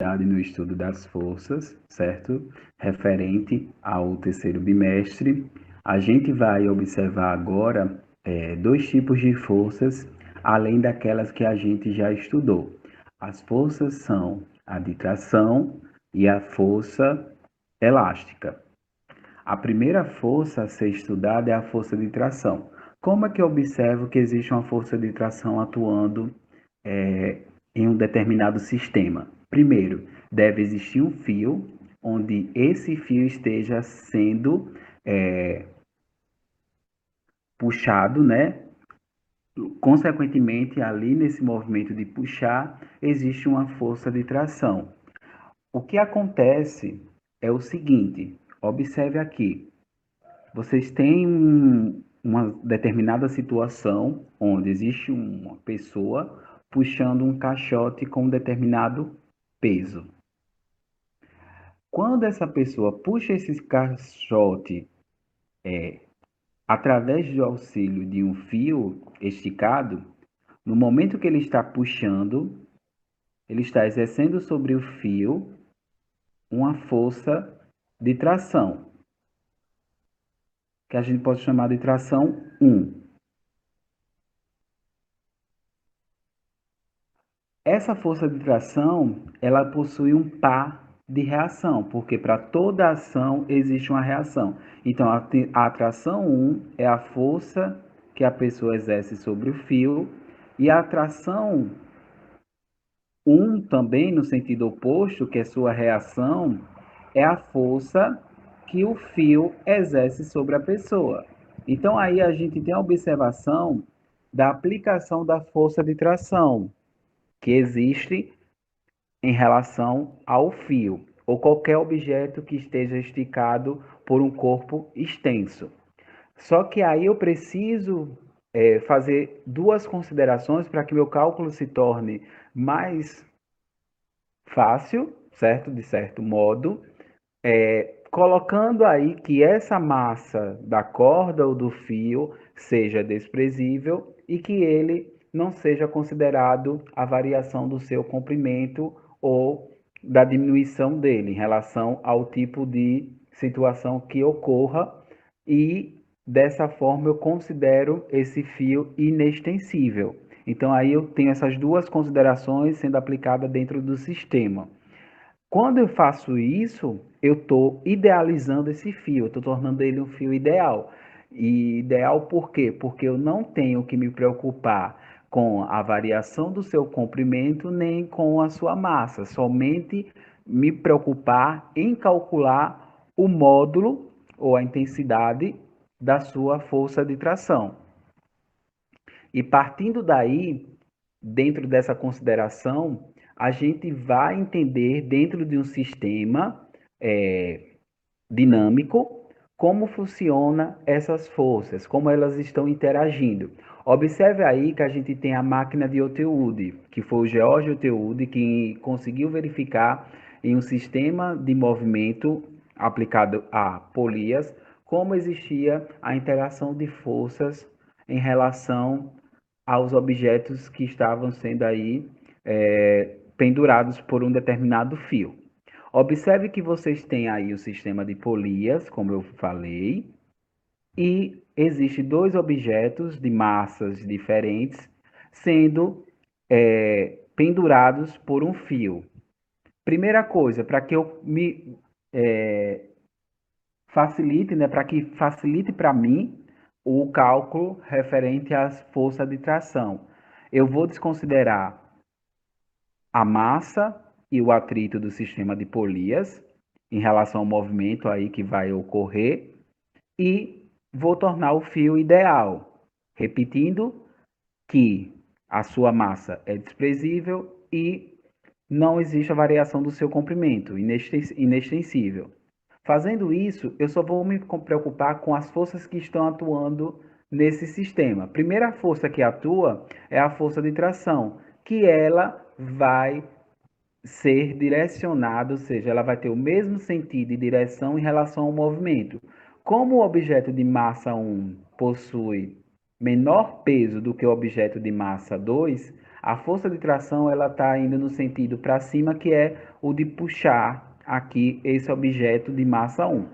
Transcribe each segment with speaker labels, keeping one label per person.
Speaker 1: no estudo das forças, certo? Referente ao terceiro bimestre. A gente vai observar agora dois tipos de forças, além daquelas que a gente já estudou. As forças são a de tração e a força elástica. A primeira força a ser estudada é a força de tração. Como é que eu observo que existe uma força de tração atuando em um determinado sistema? Primeiro, deve existir um fio onde esse fio esteja sendo puxado, né? Consequentemente, ali nesse movimento de puxar, existe uma força de tração. O que acontece é o seguinte: observe aqui. Vocês têm uma determinada situação onde existe uma pessoa puxando um caixote com um determinado peso. Quando essa pessoa puxa esse caixote através do auxílio de um fio esticado, no momento que ele está puxando, ele está exercendo sobre o fio uma força de tração, que a gente pode chamar de tração 1. Essa força de tração, ela possui um par de reação, porque para toda ação existe uma reação. Então, a atração 1 é a força que a pessoa exerce sobre o fio, e a atração 1 também, no sentido oposto, que é sua reação, é a força que o fio exerce sobre a pessoa. Então, aí a gente tem a observação da aplicação da força de tração, que existe em relação ao fio, ou qualquer objeto que esteja esticado por um corpo extenso. Só que aí eu preciso fazer duas considerações para que meu cálculo se torne mais fácil, certo? De certo modo, colocando aí que essa massa da corda ou do fio seja desprezível e que ele não seja considerado a variação do seu comprimento ou da diminuição dele em relação ao tipo de situação que ocorra, e dessa forma eu considero esse fio inextensível. Então aí eu tenho essas duas considerações sendo aplicadas dentro do sistema. Quando eu faço isso, eu estou idealizando esse fio, eu estou tornando ele um fio ideal. E ideal por quê? Porque eu não tenho que me preocupar com a variação do seu comprimento nem com a sua massa, somente me preocupar em calcular o módulo ou a intensidade da sua força de tração. E partindo daí, dentro dessa consideração, a gente vai entender dentro de um sistema dinâmico como funciona essas forças, como elas estão interagindo. Observe aí que a gente tem a máquina de Ottewude, que foi o George Ottewude que conseguiu verificar em um sistema de movimento aplicado a polias como existia a interação de forças em relação aos objetos que estavam sendo aí pendurados por um determinado fio. Observe que vocês têm aí o sistema de polias, como eu falei, e existem dois objetos de massas diferentes sendo pendurados por um fio. Primeira coisa, para que eu me facilite, né, para que facilite para mim o cálculo referente às forças de tração, eu vou desconsiderar a massa e o atrito do sistema de polias em relação ao movimento aí que vai ocorrer e vou tornar o fio ideal, repetindo que a sua massa é desprezível e não existe a variação do seu comprimento, inextensível. Fazendo isso, eu só vou me preocupar com as forças que estão atuando nesse sistema. A primeira força que atua é a força de tração, que ela vai ser direcionada, ou seja, ela vai ter o mesmo sentido e direção em relação ao movimento. Como o objeto de massa 1 possui menor peso do que o objeto de massa 2, a força de tração ela está indo no sentido para cima, que é o de puxar aqui esse objeto de massa 1.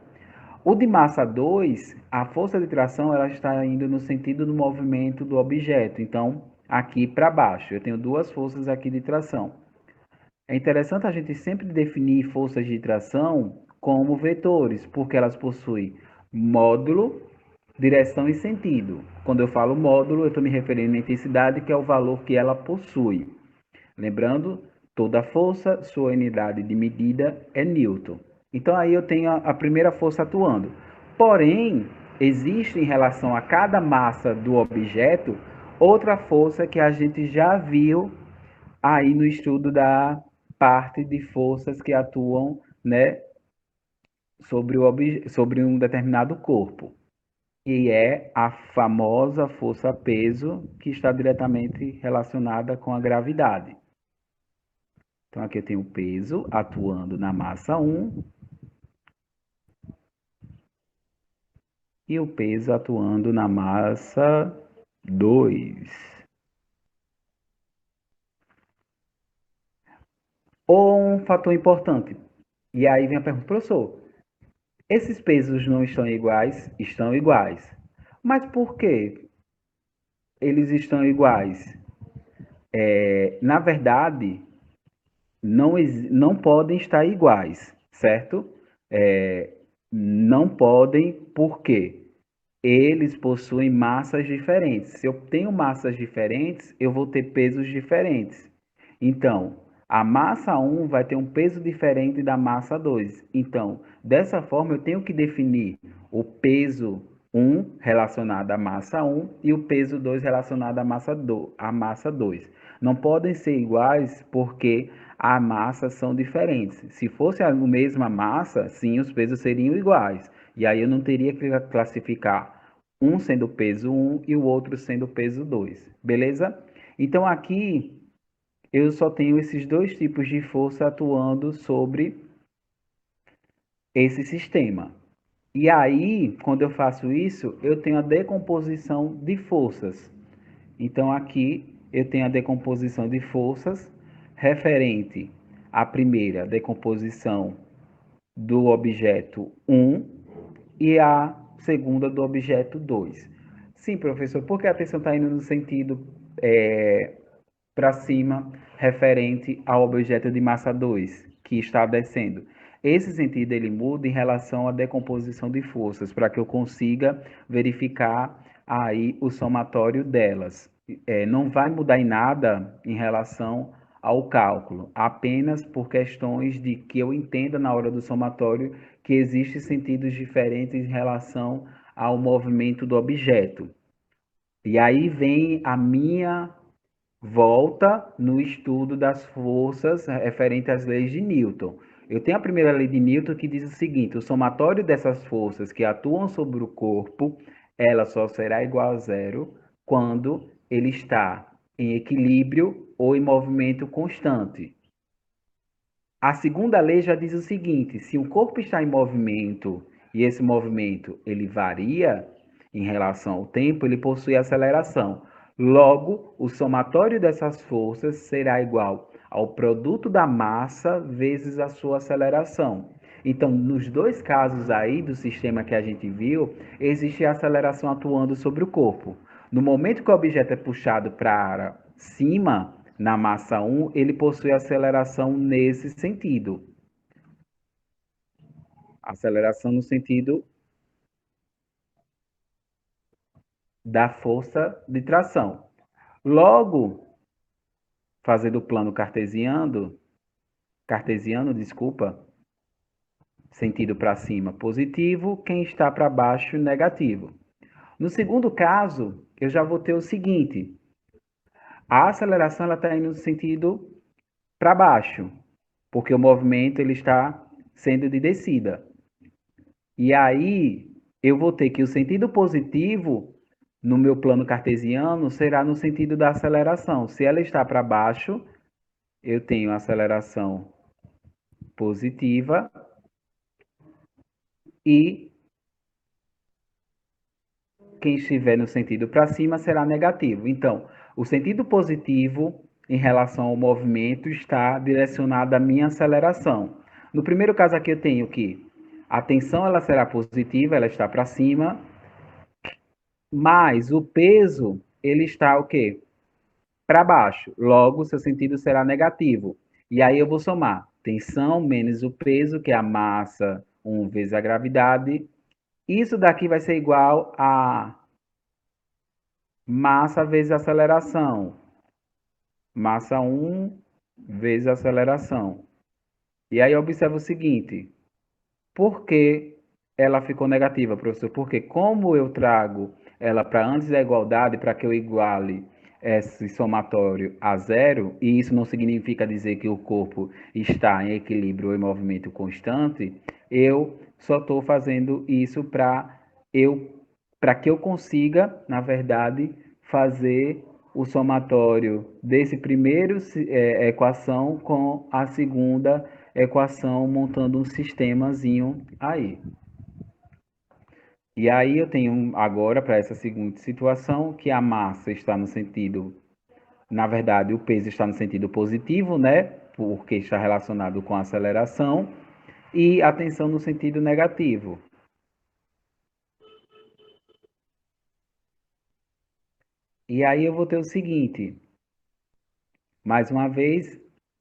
Speaker 1: O de massa 2, a força de tração ela está indo no sentido do movimento do objeto. Então, aqui para baixo, eu tenho duas forças aqui de tração. É interessante a gente sempre definir forças de tração como vetores, porque elas possuem módulo, direção e sentido. Quando eu falo módulo, eu estou me referindo à intensidade, que é o valor que ela possui. Lembrando, toda força, sua unidade de medida é Newton. Então aí eu tenho a primeira força atuando. Porém, existe em relação a cada massa do objeto outra força que a gente já viu aí no estudo da parte de forças que atuam, né, sobre um determinado corpo, que é a famosa força-peso, que está diretamente relacionada com a gravidade. Então, aqui eu tenho o peso atuando na massa 1 e o peso atuando na massa 2. Ou um fator importante. E aí vem a pergunta, professor, esses pesos não estão iguais? Estão iguais. Mas por que eles estão iguais? Na verdade, não podem estar iguais, certo? Não podem, por quê? Eles possuem massas diferentes. Se eu tenho massas diferentes, eu vou ter pesos diferentes. Então, a massa 1 vai ter um peso diferente da massa 2. Então, dessa forma, eu tenho que definir o peso 1 relacionado à massa 1 e o peso 2 relacionado à massa 2. Não podem ser iguais porque as massas são diferentes. Se fosse a mesma massa, sim, os pesos seriam iguais. E aí eu não teria que classificar um sendo peso 1 e o outro sendo peso 2. Beleza? Então aqui eu só tenho esses dois tipos de força atuando sobre esse sistema. E aí, quando eu faço isso, eu tenho a decomposição de forças. Então aqui eu tenho a decomposição de forças referente à primeira decomposição do objeto 1 e a segunda do objeto 2. Sim, professor, porque a tensão está indo no sentido para cima, referente ao objeto de massa 2, que está descendo. Esse sentido ele muda em relação à decomposição de forças, para que eu consiga verificar aí o somatório delas. Não vai mudar em nada em relação ao cálculo, apenas por questões de que eu entenda na hora do somatório que existem sentidos diferentes em relação ao movimento do objeto. E aí vem a minha volta no estudo das forças referente às leis de Newton. Eu tenho a primeira lei de Newton que diz o seguinte: o somatório dessas forças que atuam sobre o corpo, ela só será igual a zero quando ele está em equilíbrio ou em movimento constante. A segunda lei já diz o seguinte: se um corpo está em movimento e esse movimento ele varia em relação ao tempo, ele possui aceleração. Logo, o somatório dessas forças será igual ao produto da massa vezes a sua aceleração. Então, nos dois casos aí do sistema que a gente viu, existe a aceleração atuando sobre o corpo. No momento que o objeto é puxado para cima, na massa 1, ele possui aceleração nesse sentido. Aceleração no sentido da força de tração. Logo, fazendo o plano cartesiano, desculpa, sentido para cima positivo, quem está para baixo negativo. No segundo caso, eu já vou ter o seguinte: a aceleração está indo no sentido para baixo, porque o movimento ele está sendo de descida. E aí eu vou ter que o sentido positivo no meu plano cartesiano será no sentido da aceleração. Se ela está para baixo, eu tenho aceleração positiva e quem estiver no sentido para cima será negativo. Então, o sentido positivo em relação ao movimento está direcionada à minha aceleração. No primeiro caso aqui eu tenho que a tensão ela será positiva, ela está para cima, mas o peso ele está o quê? Para baixo. Logo, seu sentido será negativo. E aí eu vou somar tensão menos o peso, que é a massa, 1 vezes a gravidade. Isso daqui vai ser igual a massa vezes aceleração. Massa 1 vezes aceleração. E aí observa o seguinte: por que ela ficou negativa, professor? Porque como eu trago ela para antes da igualdade, para que eu iguale esse somatório a zero, e isso não significa dizer que o corpo está em equilíbrio ou em movimento constante, eu só estou fazendo isso eu para que eu consiga, na verdade, fazer o somatório desse primeiro equação com a segunda equação, montando um sistemazinho aí. E aí eu tenho agora, para essa segunda situação, que a massa está no sentido, na verdade, o peso está no sentido positivo, né? Porque está relacionado com a aceleração, e a tensão no sentido negativo. E aí eu vou ter o seguinte, mais uma vez,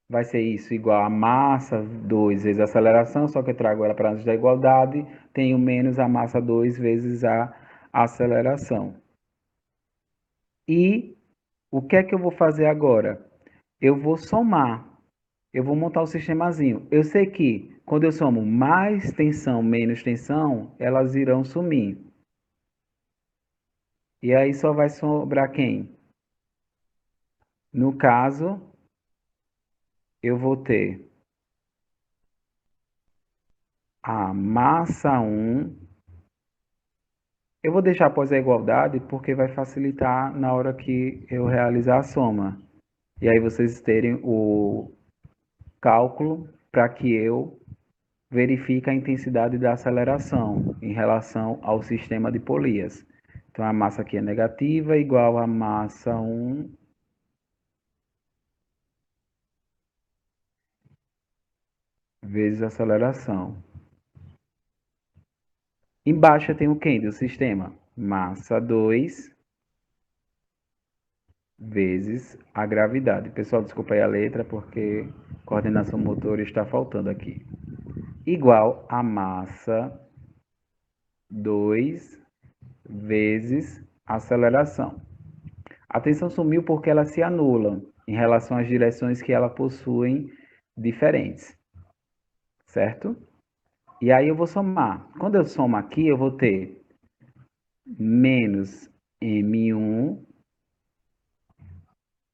Speaker 1: vai ser isso igual a massa 2 vezes a aceleração, só que eu trago ela para antes da igualdade, tenho menos a massa 2 vezes a aceleração. E o que é que eu vou fazer agora? Eu vou somar. Eu vou montar o sistemazinho. Eu sei que quando eu somo mais tensão menos tensão, elas irão sumir. E aí só vai sobrar quem? No caso, eu vou ter a massa 1. Eu vou deixar após a igualdade porque vai facilitar na hora que eu realizar a soma. E aí vocês terem o cálculo para que eu verifique a intensidade da aceleração em relação ao sistema de polias. Então a massa aqui é negativa, igual a massa 1 vezes a aceleração. Embaixo tem o quem do sistema? Massa 2 vezes a gravidade. Pessoal, desculpa aí a letra porque coordenação motora está faltando aqui. Igual a massa 2 vezes a aceleração. A tensão sumiu porque elas se anulam em relação às direções que elas possuem diferentes, certo? E aí eu vou somar. Quando eu somo aqui, eu vou ter menos m1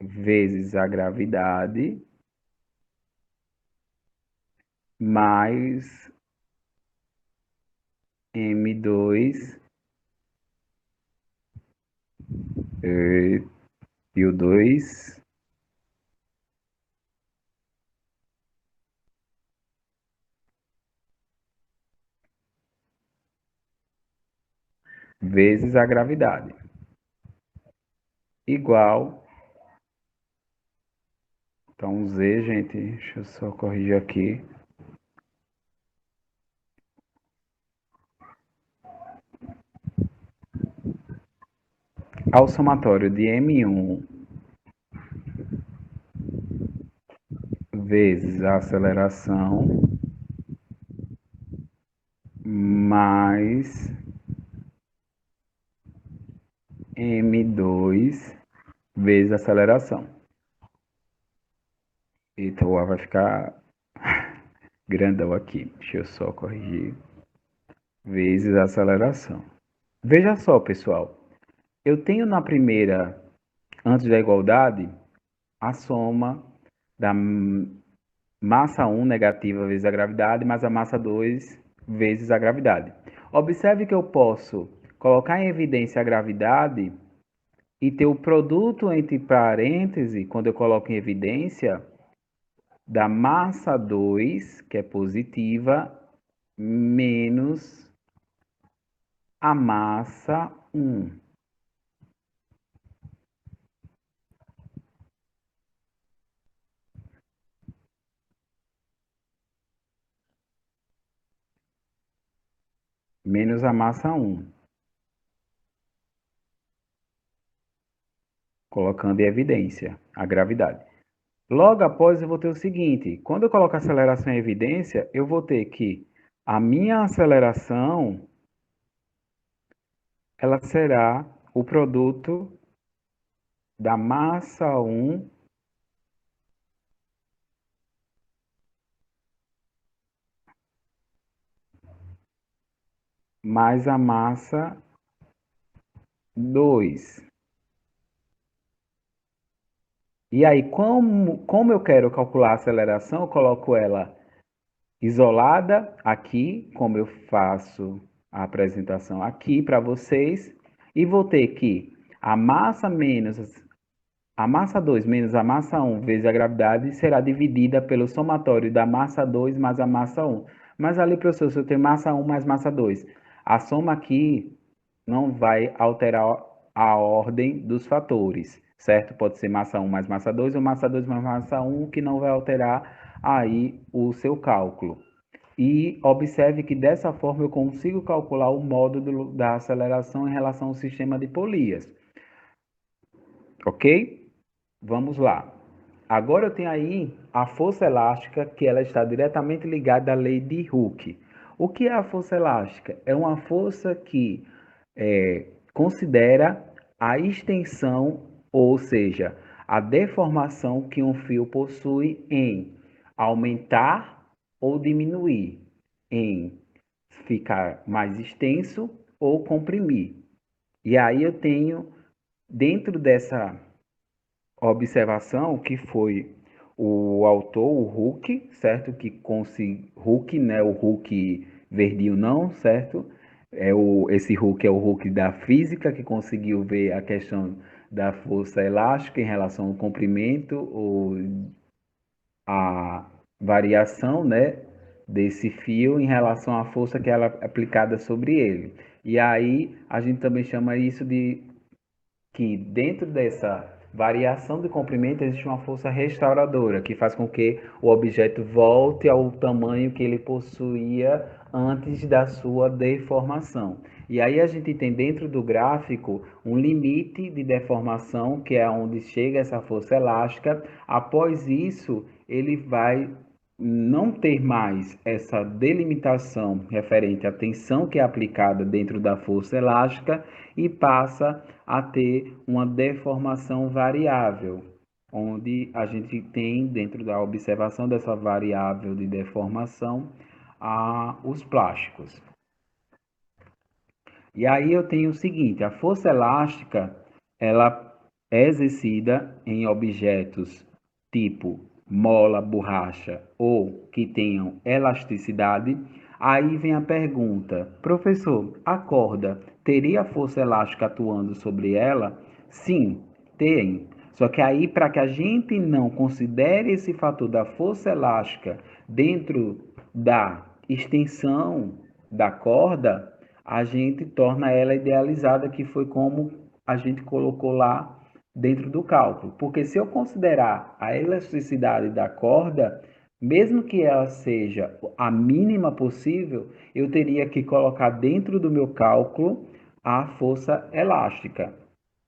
Speaker 1: vezes a gravidade mais m2 e o 2 vezes a gravidade igual. Então, Z, gente, deixa eu só corrigir aqui. Ao somatório de M1 vezes a aceleração mais M2 vezes a aceleração. Eita, o A vai ficar grandão aqui. Deixa eu só corrigir. Vezes a aceleração. Veja só, pessoal. Eu tenho na primeira, antes da igualdade, a soma da massa 1 negativa vezes a gravidade, mais a massa 2 vezes a gravidade. Observe que eu posso colocar em evidência a gravidade e ter o produto entre parênteses, quando eu coloco em evidência, da massa 2, que é positiva, menos a massa 1. menos a massa 1, colocando em evidência a gravidade. Logo após, eu vou ter o seguinte: quando eu coloco a aceleração em evidência, eu vou ter que a minha aceleração ela será o produto da massa 1 mais a massa 2. E aí, como eu quero calcular a aceleração, eu coloco ela isolada aqui, como eu faço a apresentação aqui para vocês, e vou ter que a massa menos a massa 2 menos a massa 1 vezes a gravidade será dividida pelo somatório da massa 2 mais a massa 1. Mas ali, professor, se eu tenho massa 1 mais massa 2, a soma aqui não vai alterar a ordem dos fatores, certo? Pode ser massa 1 mais massa 2 ou massa 2 mais massa 1, que não vai alterar aí o seu cálculo. E observe que dessa forma eu consigo calcular o módulo da aceleração em relação ao sistema de Polias. Ok? Vamos lá. Agora eu tenho aí a força elástica, que ela está diretamente ligada à lei de Hooke. O que é a força elástica? É uma força que considera a extensão, ou seja, a deformação que um fio possui em aumentar ou diminuir, em ficar mais extenso ou comprimir. E aí eu tenho, dentro dessa observação, que foi o autor, o Hooke, certo? Que Hooke, né? O Hooke verdinho não, certo? Esse Hooke é o Hooke da física, que conseguiu ver a questão da força elástica em relação ao comprimento ou a variação, né, desse fio em relação à força que ela é aplicada sobre ele. E aí a gente também chama isso de que dentro dessa variação de comprimento existe uma força restauradora que faz com que o objeto volte ao tamanho que ele possuía antes da sua deformação. E aí a gente tem dentro do gráfico um limite de deformação, que é onde chega essa força elástica. Após isso, ele vai não ter mais essa delimitação referente à tensão que é aplicada dentro da força elástica e passa a ter uma deformação variável, onde a gente tem, dentro da observação dessa variável de deformação, os plásticos. E aí eu tenho o seguinte: a força elástica ela é exercida em objetos tipo mola, borracha ou que tenham elasticidade. Aí vem a pergunta: professor, a corda teria força elástica atuando sobre ela? Sim, tem. Só que aí, para que a gente não considere esse fator da força elástica dentro da extensão da corda, a gente torna ela idealizada, que foi como a gente colocou lá dentro do cálculo. Porque se eu considerar a elasticidade da corda, mesmo que ela seja a mínima possível, eu teria que colocar dentro do meu cálculo a força elástica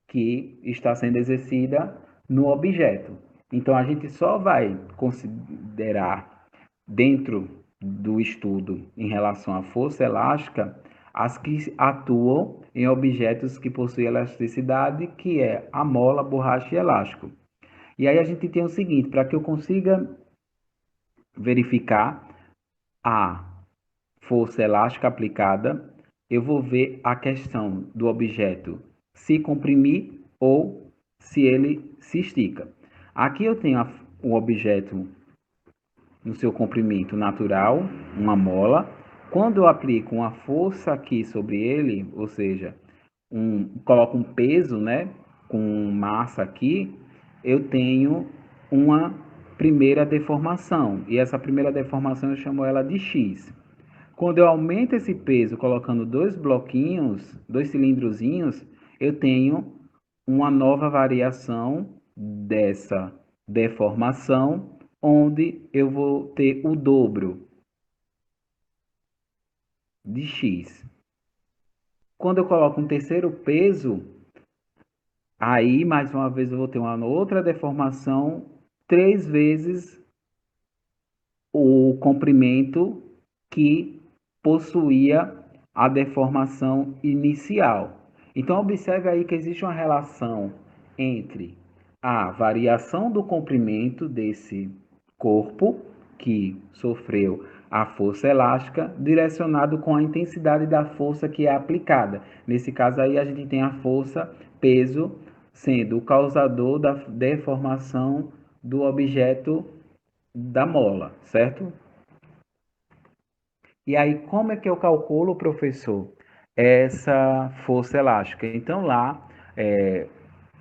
Speaker 1: que está sendo exercida no objeto. Então a gente só vai considerar dentro do estudo em relação à força elástica as que atuam em objetos que possuem elasticidade, que é a mola, borracha e elástico. E aí a gente tem o seguinte: para que eu consiga verificar a força elástica aplicada, eu vou ver a questão do objeto se comprimir ou se ele se estica. Aqui eu tenho o objeto no seu comprimento natural, uma mola. Quando eu aplico uma força aqui sobre ele, ou seja, coloco um peso, né, com massa aqui, eu tenho uma primeira deformação. E essa primeira deformação eu chamo ela de X. Quando eu aumento esse peso colocando dois bloquinhos, dois cilindrozinhos, eu tenho uma nova variação dessa deformação, onde eu vou ter o dobro de x. Quando eu coloco um terceiro peso, aí mais uma vez eu vou ter uma outra deformação 3 vezes o comprimento que possuía a deformação inicial. Então, observe aí que existe uma relação entre a variação do comprimento desse corpo que sofreu a força elástica, direcionado com a intensidade da força que é aplicada. Nesse caso aí, a gente tem a força peso sendo o causador da deformação do objeto da mola, certo? E aí, como é que eu calculo, professor, essa força elástica? Então, lá, é,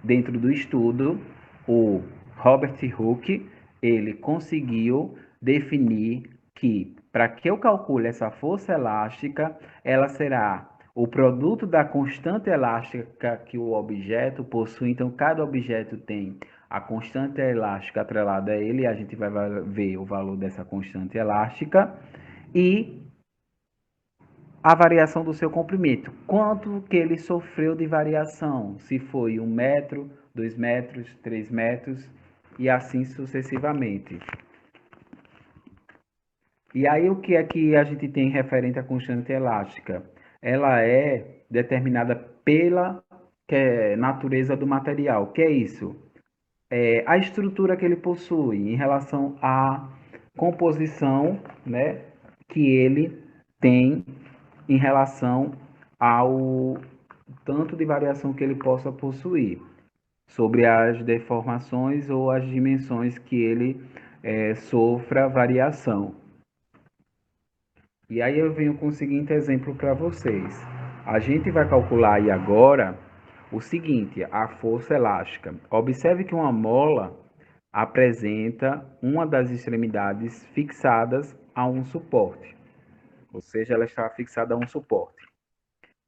Speaker 1: dentro do estudo, o Robert Hooke, ele conseguiu definir que, para que eu calcule essa força elástica, ela será o produto da constante elástica que o objeto possui. Então, cada objeto tem a constante elástica atrelada a ele, e a gente vai ver o valor dessa constante elástica, e a variação do seu comprimento. Quanto que ele sofreu de variação? Se foi 1 metro, 2 metros, 3 metros e assim sucessivamente. E aí o que é que a gente tem referente à constante elástica? Ela é determinada pela natureza do material. O que é isso? É a estrutura que ele possui em relação à composição, né, que ele tem em relação ao tanto de variação que ele possa possuir, sobre as deformações ou as dimensões que ele sofra variação. E aí eu venho com o seguinte exemplo para vocês. A gente vai calcular aí agora o seguinte, a força elástica. Observe que uma mola apresenta uma das extremidades fixadas a um suporte, ou seja, ela está fixada a um suporte.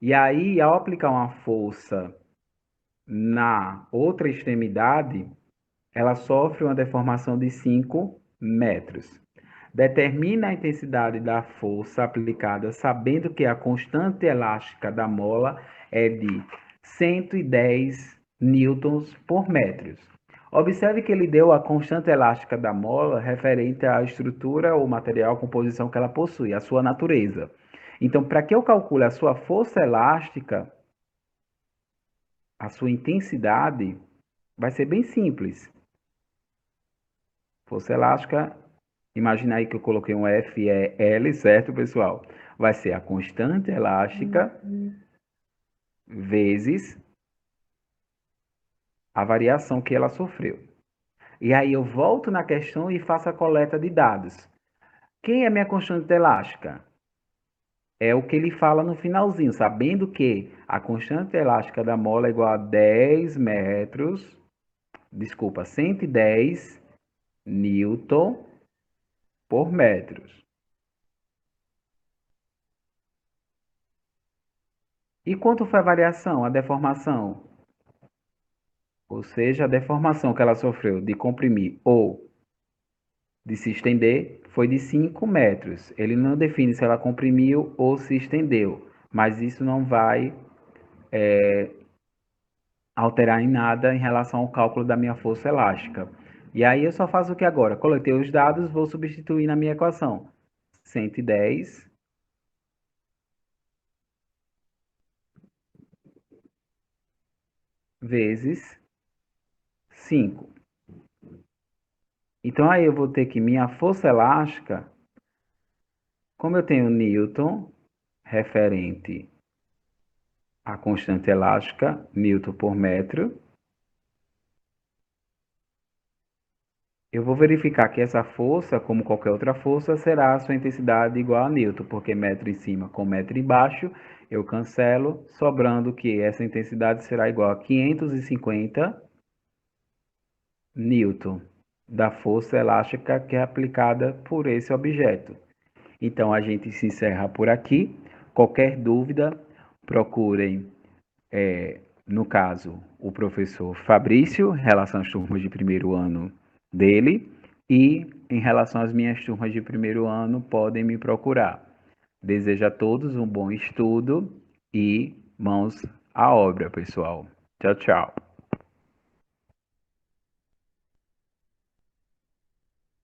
Speaker 1: E aí, ao aplicar uma força na outra extremidade, ela sofre uma deformação de 5 metros. Determina a intensidade da força aplicada, sabendo que a constante elástica da mola é de 110 newtons por metro. Observe que ele deu a constante elástica da mola referente à estrutura ou material, composição que ela possui, a sua natureza. Então, para que eu calcule a sua força elástica, a sua intensidade, vai ser bem simples. Força elástica, imagina aí que eu coloquei um FEL, certo, pessoal? Vai ser a constante elástica vezes a variação que ela sofreu. E aí eu volto na questão e faço a coleta de dados. Quem é minha constante elástica? É o que ele fala no finalzinho, sabendo que a constante elástica da mola é igual a 10 metros, desculpa, 110 newton por metro. E quanto foi a variação, a deformação? Ou seja, a deformação que ela sofreu de comprimir ou de se estender foi de 5 metros. Ele não define se ela comprimiu ou se estendeu, mas isso não vai alterar em nada em relação ao cálculo da minha força elástica. E aí eu só faço o que agora? Coletei os dados, vou substituir na minha equação. 110 vezes 5. Então aí eu vou ter que minha força elástica, como eu tenho Newton referente à constante elástica, Newton por metro, eu vou verificar que essa força, como qualquer outra força, será a sua intensidade igual a Newton, porque metro em cima com metro embaixo, eu cancelo, sobrando que essa intensidade será igual a 550 Newton da força elástica que é aplicada por esse objeto. Então a gente se encerra por aqui. Qualquer dúvida, procurem, no caso, o professor Fabrício, em relação às turmas de primeiro ano dele, e em relação às minhas turmas de primeiro ano, podem me procurar. Desejo a todos um bom estudo e mãos à obra, pessoal. Tchau, tchau.